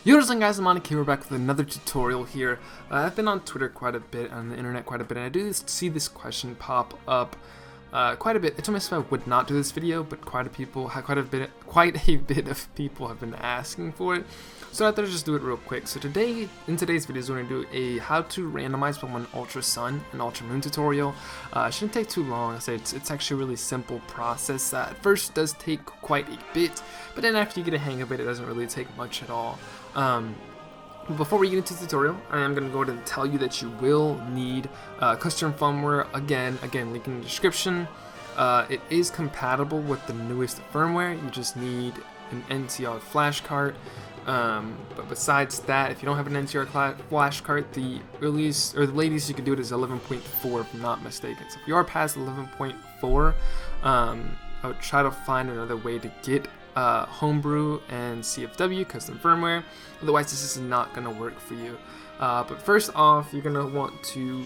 Yo, what's up guys, I'm Monica. We're back with another tutorial here. I've been on Twitter quite a bit, on the internet quite a bit, and I do see this question pop up quite a bit. I told myself I would not do this video, but quite a bit of people have been asking for it. So I thought I'd just do it real quick. So in today's video, we're going to do a how to randomize Pokemon Ultra Sun and Ultra Moon tutorial. It shouldn't take too long. I say it's actually a really simple process that at first does take quite a bit, but then after you get a hang of it, it doesn't really take much at all. Before we get into the tutorial, I am going to go ahead and tell you that you will need custom firmware. Again, link in the description. It is compatible with the newest firmware. You just need an NCR flash cart. But besides that, if you don't have an NCR flash cart, the earliest or the latest you can do it is 11.4 if I'm not mistaken. So if you are past 11.4, I would try to find another way to get Homebrew and CFW custom firmware. Otherwise, this is not going to work for you. But first off, you're going to want to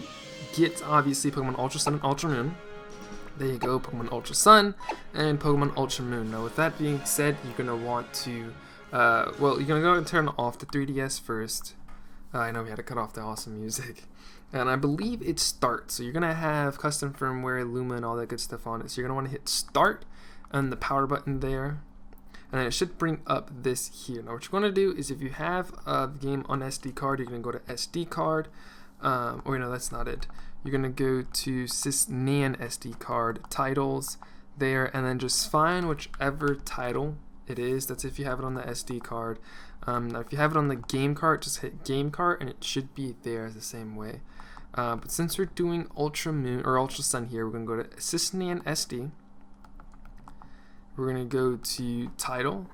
get obviously Pokemon Ultra Sun and Ultra Moon. There you go, Pokemon Ultra Sun and Pokemon Ultra Moon. Now with that being said, you're going to want to you're going to go and turn off the 3DS first. I know we had to cut off the awesome music. And I believe it's start. So you're going to have custom firmware, Luma, and all that good stuff on it. So you're going to want to hit start and the power button there. And it should bring up this here. Now what you're going to do is if you have the game on SD card, you're going to go to SD card. Or no, that's not it. You're going to go to SysNAND SD card, titles there, and then just find whichever title it is. That's if you have it on the SD card. Now if you have it on the game cart, just hit game cart and it should be there the same way. But since we're doing Ultra Moon or Ultra Sun here, we're going to go to SysNAND SD. We're going to go to title,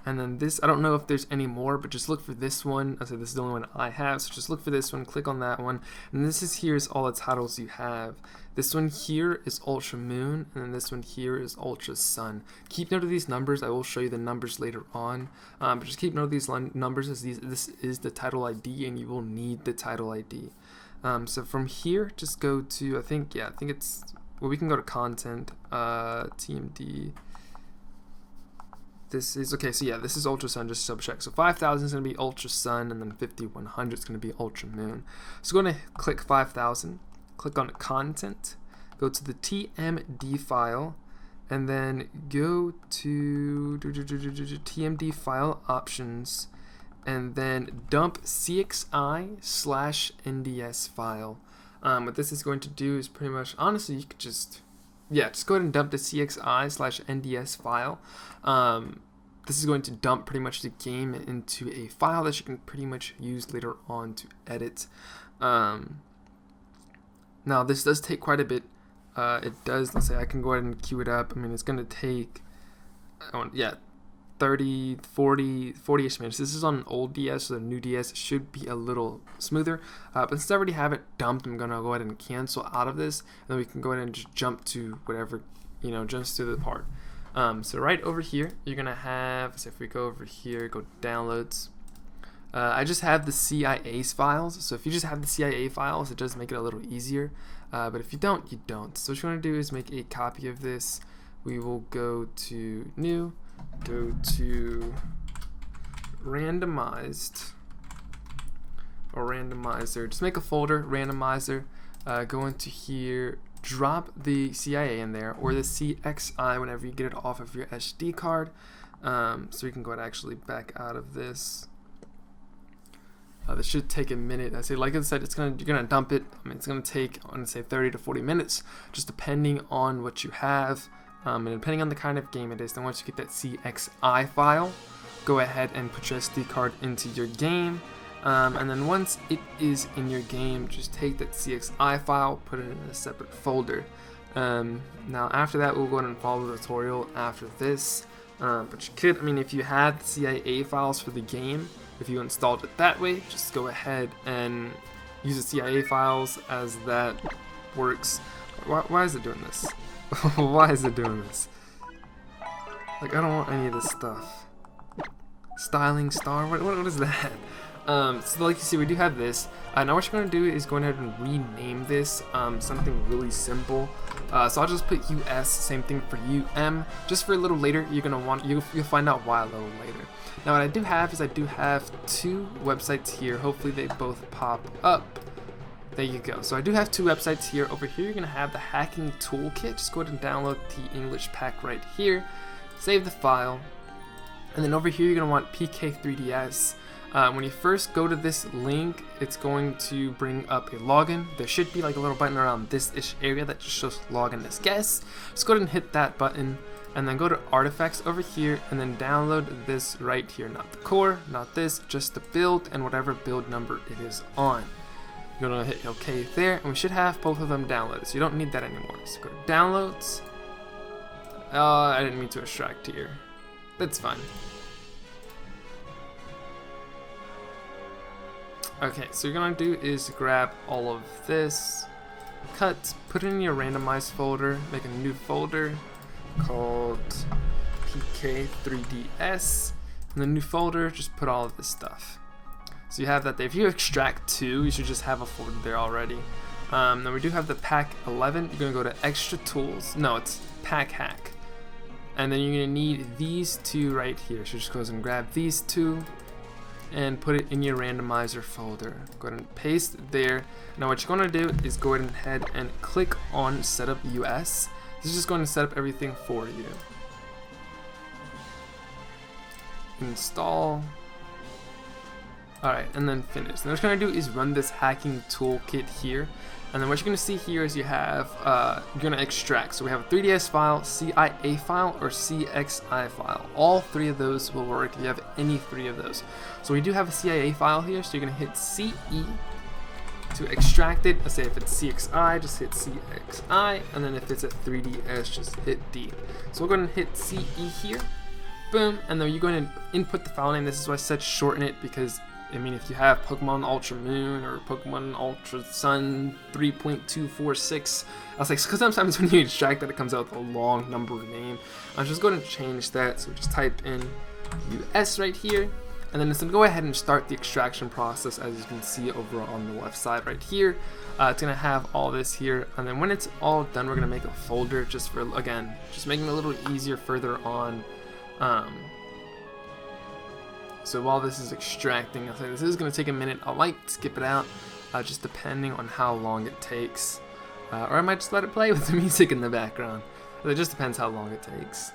and then this, I don't know if there's any more, but just look for this one. I said this is the only one I have, so just look for this one, click on that one, and here's all the titles you have. This one here is Ultra Moon, and then this one here is Ultra Sun. Keep note of these numbers. I will show you the numbers later on, but just keep note of these numbers as this is the title ID, and you will need the title ID. So from here, just go to, I think it's, well, we can go to content, TMD. This is, okay, so yeah, this is Ultra Sun, just sub check. So 5,000 is going to be Ultra Sun, and then 5,100 is going to be Ultra Moon. So go ahead and click 5,000, click on content, go to the TMD file, and then go to TMD file options, and then dump CXI/NDS file. What this is going to do is pretty much, honestly, you could just go ahead and dump the CXI/NDS file. This is going to dump pretty much the game into a file that you can pretty much use later on to edit. Now this does take quite a bit. It does, let's say I can go ahead and queue it up. I mean, it's going to take, 30, 40-ish minutes. This is on an old DS, so the new DS should be a little smoother. But since I already have it dumped, I'm going to go ahead and cancel out of this, and then we can go ahead and just jump to whatever, jumps to the part. So right over here, you're going to have, so if we go over here, go downloads. I just have the CIA files, so if you just have the CIA files, it does make it a little easier. But if you don't, you don't. So what you want to do is make a copy of this. We will go to new, go to randomized or randomizer, just make a folder, randomizer, go into here, drop the CIA in there or the CXI whenever you get it off of your SD card. So you can go ahead and actually back out of this. This should take a minute. Like I said, you're gonna dump it. I mean, it's gonna take, I'm gonna say 30 to 40 minutes, just depending on what you have. And depending on the kind of game it is, then once you get that CXI file, go ahead and put your SD card into your game. And then once it is in your game, just take that CXI file, put it in a separate folder. Now after that, we'll go ahead and follow the tutorial after this. But you could, I mean, if you had the CIA files for the game, if you installed it that way, just go ahead and use the CIA files as that works. Why is it doing this? Why is it doing this? Like, I don't want any of this stuff. Styling star? What is that? So like you see, we do have this. Now what you're going to do is go ahead and rename this something really simple. So I'll just put US, same thing for UM. Just for a little later, you're going to want, you'll find out why a little later. Now what I do have is I do have two websites here. Hopefully they both pop up. There you go. So I do have two websites here. Over here, you're going to have the hacking toolkit. Just go ahead and download the English pack right here. Save the file. And then over here, you're going to want PK3DS. When you first go to this link, it's going to bring up a login. There should be like a little button around this-ish area that just shows login as guest. Just go ahead and hit that button and then go to artifacts over here and then download this right here. Not the core, not this, just the build and whatever build number it is on. You're gonna hit OK there, and we should have both of them downloaded, so you don't need that anymore. So go to downloads. I didn't mean to extract here. That's fine. Okay, so you're gonna do is grab all of this, cut, put it in your randomized folder, make a new folder called PK3DS, and the new folder, just put all of this stuff. So you have that there. If you extract 2, you should just have a folder there already. Then we do have the pack 11. You're gonna go to extra tools. No, it's pack hack. And then you're gonna need these two right here. So just go ahead and grab these two and put it in your randomizer folder. Go ahead and paste it there. Now what you're gonna do is go ahead and click on setup US. This is just going to set up everything for you. Install. Alright, and then finish. Then what you're going to do is run this hacking toolkit here. And then what you're going to see here is you have, you're going to extract. So we have a 3DS file, CIA file, or CXI file. All three of those will work if you have any three of those. So we do have a CIA file here, so you're going to hit CE to extract it. Let's say if it's CXI, just hit CXI, and then if it's a 3DS, just hit D. So we're going to hit CE here. Boom, and then you're going to input the file name. This is why I said shorten it, because I mean, if you have Pokemon Ultra Moon or Pokemon Ultra Sun 3.246, I was like, because sometimes when you extract that, it comes out with a long number name. I'm just going to change that, so just type in US right here, and then it's going to go ahead and start the extraction process, as you can see over on the left side right here. It's going to have all this here, and then when it's all done, we're going to make a folder just for, again, just making it a little easier further on. So while this is extracting, I'll say this is going to take a minute. I might skip it out, just depending on how long it takes. Or I might just let it play with the music in the background. It just depends how long it takes.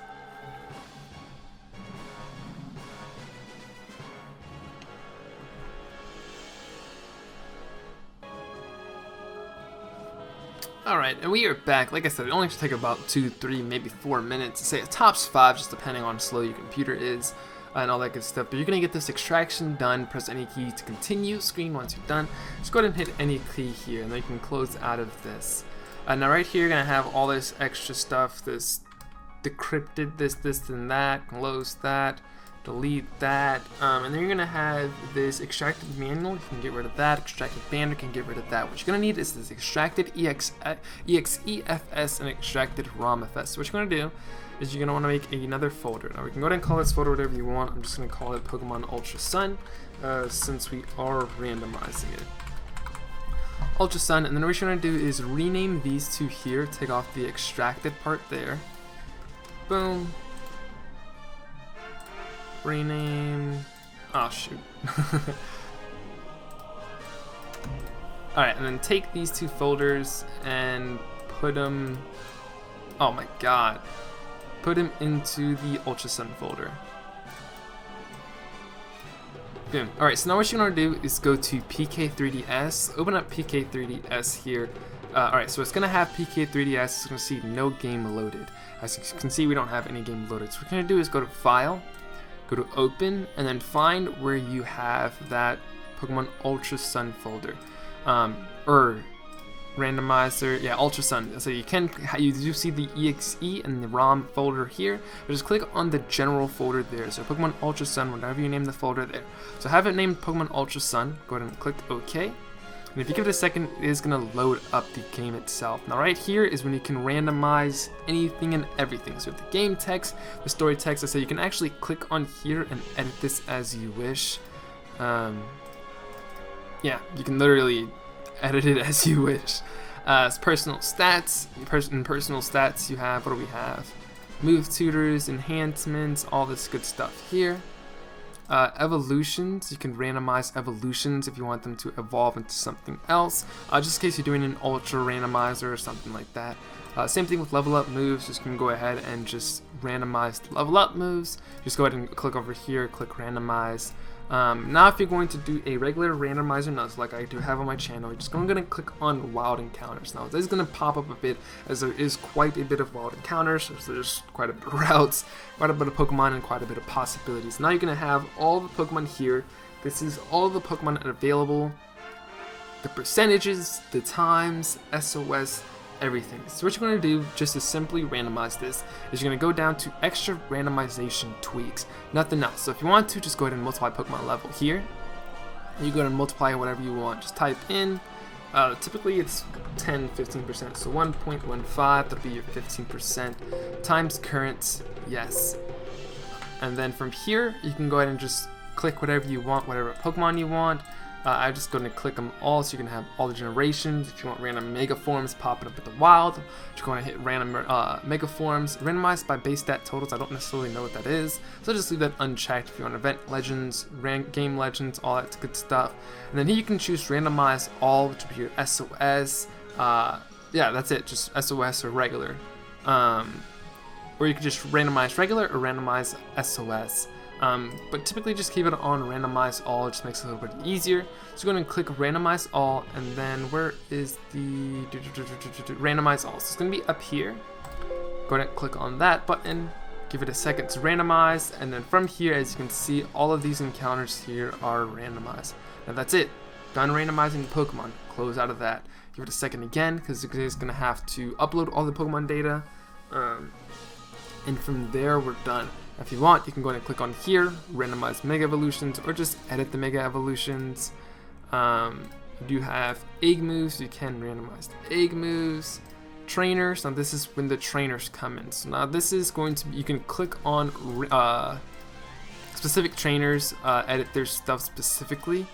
Alright, and we are back. Like I said, it only should take about 2, 3, maybe 4 minutes. Say it tops 5, just depending on how slow your computer is. And all that good stuff, but you're gonna get this extraction done. Press any key to continue screen. Once you're done, just go ahead and hit any key here, and then you can close out of this. Now right here, you're gonna have all this extra stuff, this decrypted, this and that, close that, delete that, and then you're gonna have this extracted manual. You can get rid of that. Extracted banner can get rid of that. What you're gonna need is this extracted EXEFS and extracted ROMFS. So what you're gonna do is you're gonna want to make another folder. Now we can go ahead and call this folder whatever you want. I'm just gonna call it Pokemon Ultra Sun, since we are randomizing it. Ultra Sun, and then what you're gonna do is rename these two here. Take off the extracted part there. Boom. Rename. Oh shoot. Alright, and then take these two folders and put them. Oh my god. Put them into the Ultra Sun folder. Boom. Alright, so now what you're going to do is go to PK3DS. Open up PK3DS here. Alright, so it's going to have PK3DS. It's going to see no game loaded. As you can see, we don't have any game loaded. So what we're going to do is go to File, go to Open, and then find where you have that Pokemon Ultra Sun folder. Or randomizer, yeah, Ultra Sun. So you do see the EXE and the ROM folder here, but just click on the general folder there. So Pokemon Ultra Sun, whatever you name the folder there. So have it named Pokemon Ultra Sun. Go ahead and click OK. And if you give it a second, it is going to load up the game itself. Now right here is when you can randomize anything and everything. So the game text, the story text, so you can actually click on here and edit this as you wish. yeah, you can literally edit it as you wish. It's personal stats. In personal stats, you have, what do we have? Move tutors, enhancements, all this good stuff here. Evolutions, you can randomize evolutions if you want them to evolve into something else, just in case you're doing an ultra randomizer or something like that. Same thing with level up moves, just can go ahead and just randomize the level up moves. Just go ahead and click over here, click randomize. Now if you're going to do a regular randomizer nuts like I do have on my channel, you're just going to click on wild encounters. Now this is going to pop up a bit as there is quite a bit of wild encounters, so there's quite a bit of routes, quite a bit of Pokemon, and quite a bit of possibilities. Now you're going to have all the Pokemon here. This is all the Pokemon available, the percentages, the times, SOS, everything. So what you're going to do just to simply randomize this is you're going to go down to extra randomization tweaks, nothing else. So if you want to, just go ahead and multiply Pokemon level here. You go ahead and multiply whatever you want. Just type in, typically it's 10-15%, so 1.15, that'll be your 15%, times current, yes. And then from here, you can go ahead and just click whatever you want, whatever Pokemon you want. I'm just going to click them all so you can have all the generations. If you want random mega forms popping up at the wild, you're going to hit random mega forms. Randomized by base stat totals, I don't necessarily know what that is, so just leave that unchecked. If you want event legends, game legends, all that good stuff. And then here you can choose randomize all, which will be your SOS. Yeah, that's it, just SOS or regular. Or you can just randomize regular or randomize SOS. But typically just keep it on randomize all, it just makes it a little bit easier. So go ahead and click randomize all, and then where is the randomize all? So it's going to be up here. Go ahead and click on that button, give it a second to randomize, and then from here, as you can see, all of these encounters here are randomized. Now that's it, done randomizing the Pokemon. Close out of that. Give it a second again, because it's going to have to upload all the Pokemon data, and from there we're done. If you want, you can go ahead and click on here, randomize Mega Evolutions, or just edit the Mega Evolutions. You do have egg moves, you can randomize the egg moves. Trainers, now this is when the trainers come in. So now this is going to be, you can click on specific trainers, edit their stuff specifically.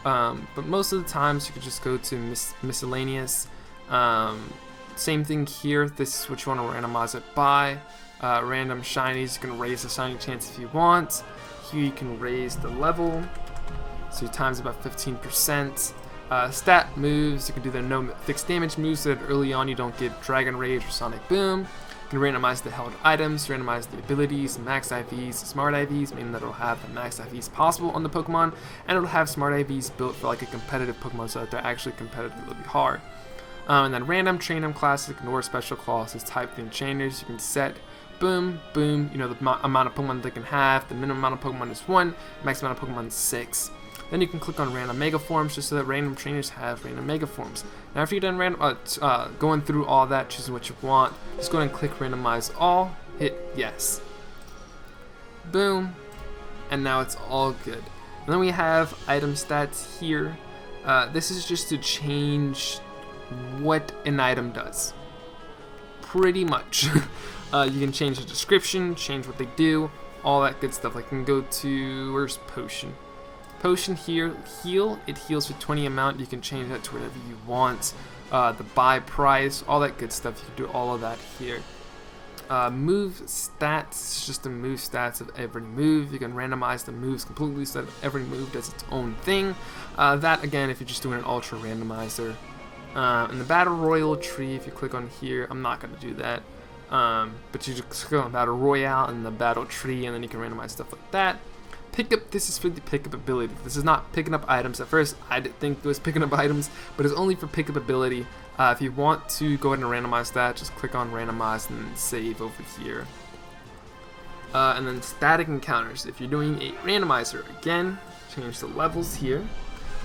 But most of the times you could just go to miscellaneous. Same thing here, this is what you want to randomize it by. Random shinies, you can raise the shiny chance if you want. Here you can raise the level, so your time's about 15%. Stat moves, you can do the no fixed damage moves so that early on you don't get Dragon Rage or Sonic Boom. You can randomize the held items, randomize the abilities, max IVs, smart IVs, meaning that it'll have the max IVs possible on the Pokemon, and it'll have smart IVs built for like a competitive Pokemon so that they're actually competitively hard. And then random, train them, classic, ignore special clauses, type thing trainers, you can set boom, boom, you know, the amount of Pokemon they can have. The minimum amount of Pokemon is 1, max amount of Pokemon is 6. Then you can click on random mega forms just so that random trainers have random mega forms. Now after you're done going through all that, choosing what you want, just go ahead and click randomize all, hit yes. Boom, and now it's all good. And then we have item stats here. This is just to change what an item does. Pretty much. You can change the description, change what they do, all that good stuff. Like you can go to, where's potion? Potion here, heal, it heals for 20 amount. You can change that to whatever you want. The buy price, all that good stuff. You can do all of that here. Move stats, just the move stats of every move. You can randomize the moves completely so that every move does its own thing. That again, if you're just doing an ultra randomizer. In the battle royale tree, if you click on here, I'm not going to do that. But you just click on Battle Royale and the Battle Tree, and then you can randomize stuff like that. Pickup, this is for the pickup ability. This is not picking up items. At first, I didn't think it was picking up items, but it's only for pickup ability. If you want to go ahead and randomize that, just click on Randomize and save over here. And then static encounters. If you're doing a randomizer, again, change the levels here.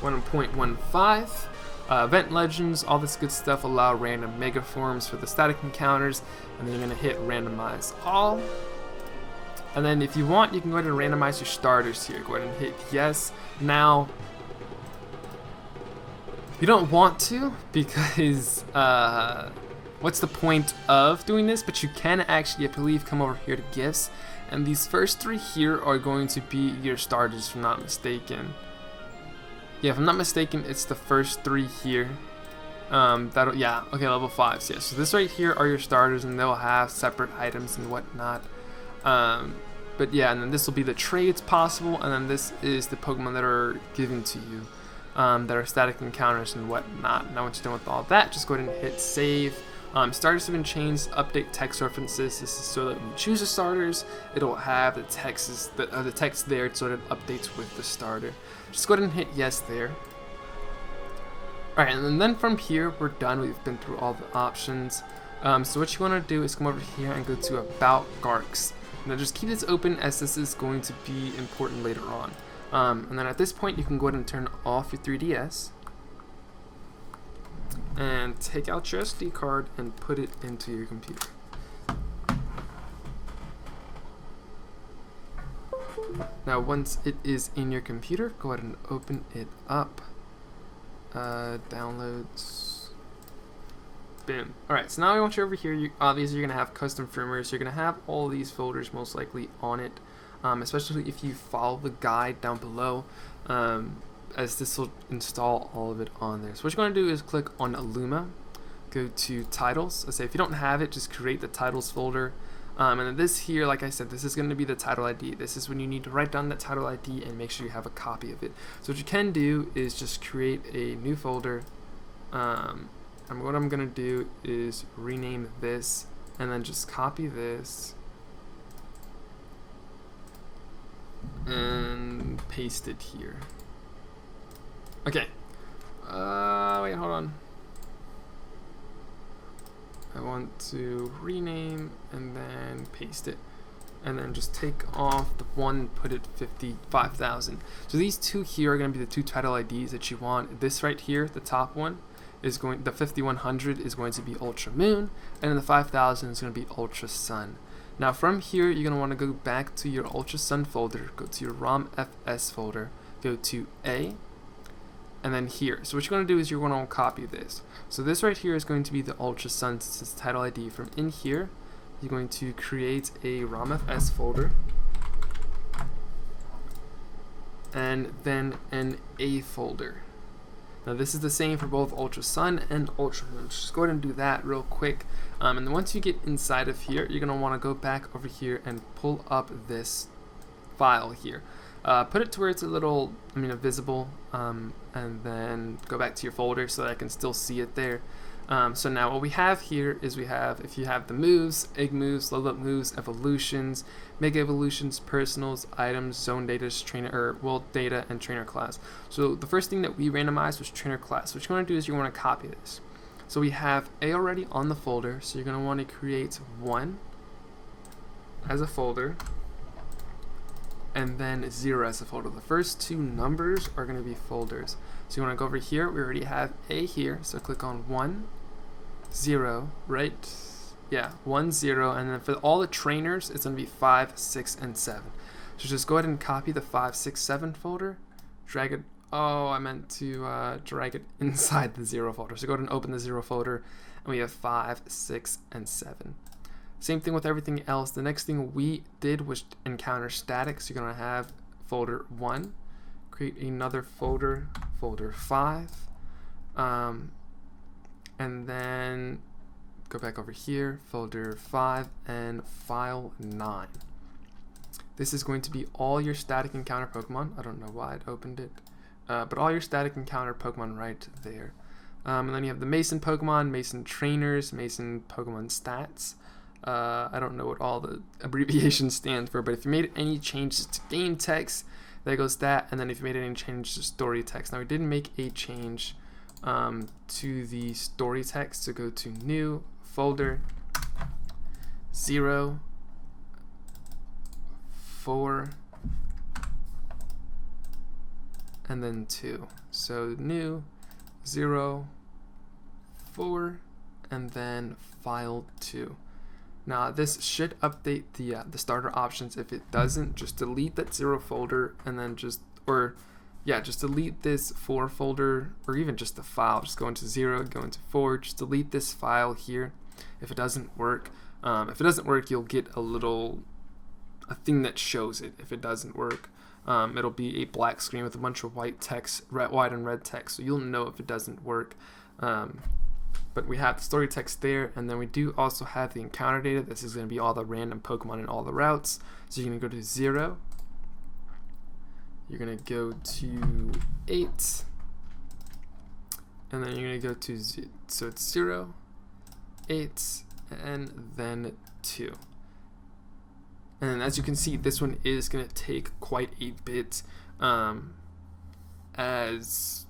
1.15. Event legends, all this good stuff, allow random mega forms for the static encounters, and then you're going to hit randomize all. And then if you want, you can go ahead and randomize your starters here. Go ahead and hit yes. Now, you don't want to, because what's the point of doing this? But you can actually, I believe, come over here to gifts, and these first 3 here are going to be your starters, if I'm not mistaken. Yeah, if I'm not mistaken, it's the first 3 here. Yeah, okay, level 5s, yeah. So this right here are your starters, and they'll have separate items and whatnot. But yeah, and then this will be the trades possible, and then this is the Pokemon that are given to you, that are static encounters and whatnot. Now once you're done with all that, just go ahead and hit save. Starters have been changed, update text references. This is so that when you choose the starters, it'll have the text there, so it updates with the starter. Just go ahead and hit yes there. Alright, and then from here, we're done. We've been through all the options. So what you want to do is come over here and go to About Garks. Now just keep this open, as this is going to be important later on. And then at this point, you can go ahead and turn off your 3DS. And take out your SD card and put it into your computer. Now once it is in your computer, go ahead and open it up. Downloads. Boom. Alright, so now once you're over here, obviously you're going to have custom firmware, so you're going to have all these folders most likely on it, especially if you follow the guide down below, as this will install all of it on there. So what you're going to do is click on Illuma, go to Titles. Let's say if you don't have it, just create the Titles folder. And then this here, like I said, this is going to be the title ID. This is when you need to write down that title ID and make sure you have a copy of it. So what you can do is just create a new folder. And what I'm going to do is rename this and then just copy this and paste it here. Okay. Wait, hold on. I want to rename and then paste it, and then just take off the one, put it 55,000. So these two here are going to be the 2 title IDs that you want. This right here, the top one, is the 5100 is going to be Ultra Moon, and then the 5000 is going to be Ultra Sun. Now from here, you're going to want to go back to your Ultra Sun folder, go to your ROM FS folder, go to A, and then here. So what you're going to do is you're going to copy this. So this right here is going to be the Ultra Sun title ID. From in here, you're going to create a ROMFS folder, and then an A folder. Now this is the same for both Ultra Sun and Ultra Moon. Just go ahead and do that real quick. And then once you get inside of here, you're going to want to go back over here and pull up this file here. Put it to where it's a little, visible, and then go back to your folder so that I can still see it there. So now what we have here is if you have the moves, egg moves, level up moves, evolutions, mega evolutions, personals, items, zone data, world data, and trainer class. So the first thing that we randomized was trainer class. What you want to do is you want to copy this. So we have A already on the folder, so you're going to want to create 1 as a folder, and then 0 as a folder. The first 2 numbers are going to be folders. So you want to go over here. We already have A here, so click on 1, 0, right? Yeah, 1, 0, and then for all the trainers, it's going to be 5, 6, and 7. So just go ahead and copy the 5, 6, 7 folder, drag it. Oh, I meant to drag it inside the 0 folder. So go ahead and open the 0 folder, and we have 5, 6, and 7. Same thing with everything else. The next thing we did was encounter static. So you're going to have folder 1, create another folder, folder 5, and then go back over here, folder 5, and file 9. This is going to be all your static encounter Pokemon. I don't know why it opened it, but all your static encounter Pokemon right there. And then you have the Mason Pokemon, Mason Trainers, Mason Pokemon Stats. I don't know what all the abbreviations stand for, but if you made any changes to game text, there goes that, and then if you made any changes to story text. Now we didn't make a change to the story text, so go to new folder, 0, 4, and then 2. So new, 0, 4, and then file 2. Now this should update the starter options. If it doesn't, just delete that 0 folder, and then just delete this 4 folder, or even just the file. Just go into 0, go into 4, just delete this file here if it doesn't work. If it doesn't work, you'll get a thing that shows it if it doesn't work. it'll be a black screen with a bunch of white text, white and red text, so you'll know if it doesn't work. But we have the story text there, and then we do also have the encounter data. This is going to be all the random Pokemon and all the routes. So you're going to go to 0. You're going to go to 8. And then you're going to go to, so it's 0, 8, and then 2. And as you can see, this one is going to take quite a bit, as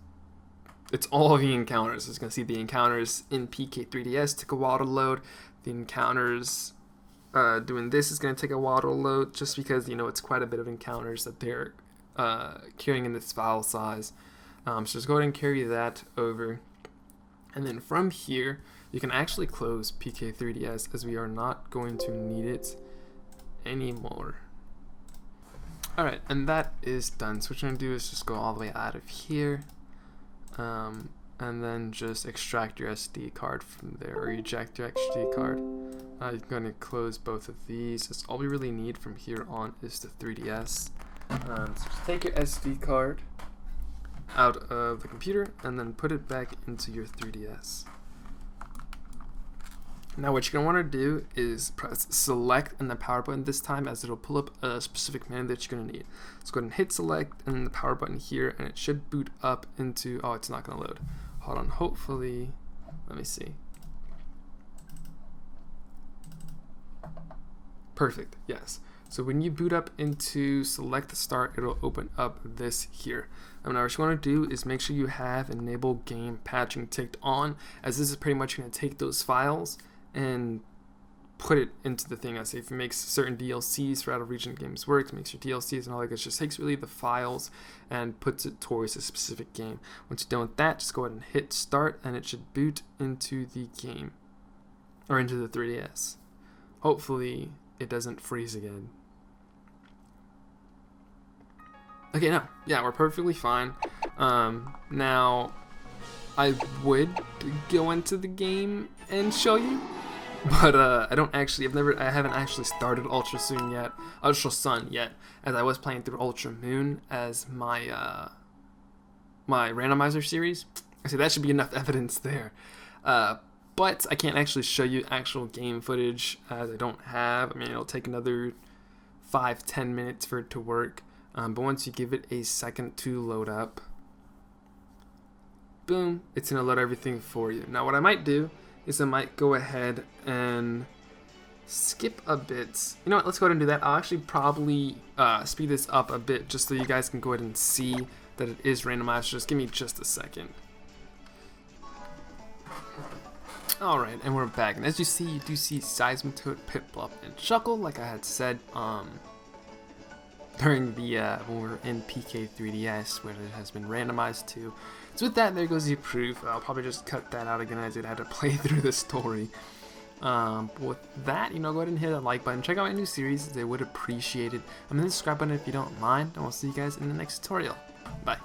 it's all the encounters. As you can see, the encounters in PK3DS took a while to load. The encounters doing this is going to take a while to load, just because, you know, it's quite a bit of encounters that they're carrying in this file size. So just go ahead and carry that over. And then from here, you can actually close PK3DS, as we are not going to need it anymore. Alright, and that is done. So what you're going to do is just go all the way out of here. And then just extract your SD card from there, or eject your SD card. You're going to close both of these. That's all we really need from here on is the 3DS. So just take your SD card out of the computer and then put it back into your 3DS. Now what you're going to want to do is press select and the power button this time, as it'll pull up a specific menu that you're going to need. So go ahead and hit select and then the power button here, and it should boot up into, oh, it's not going to load. Hold on, hopefully, let me see. Perfect, yes. So when you boot up into select start, it'll open up this here. Now what you want to do is make sure you have enable game patching ticked on, as this is pretty much going to take those files and put it into the thing. I say if it makes certain DLCs for out of region games work, makes your DLCs and all that good, just takes really the files and puts it towards a specific game. Once you're done with that, just go ahead and hit start, and it should boot into the game, or into the 3DS. Hopefully it doesn't freeze again. Okay, no, yeah, we're perfectly fine. Now I would go into the game and show you, but I haven't actually started Ultra Sun yet, as I was playing through Ultra Moon as my my randomizer series. I say that should be enough evidence there. But I can't actually show you actual game footage, as I don't have. I mean, it'll take another 5-10 minutes for it to work. But once you give it a second to load up, boom, it's going to load everything for you. Now what I might do is I might go ahead and skip a bit. You know what, let's go ahead and do that. I'll actually probably speed this up a bit just so you guys can go ahead and see that it is randomized. Just give me just a second. Alright, and we're back. And as you see, you do see Seismitoad, Piplup, and Shuckle, like I had said during the when we were in PK3DS, where it has been randomized to. So with that, there goes the proof. I'll probably just cut that out again, as it had to play through the story. But with that, go ahead and hit that like button. Check out my new series; they would appreciate it. And then the subscribe button if you don't mind. And we'll see you guys in the next tutorial. Bye.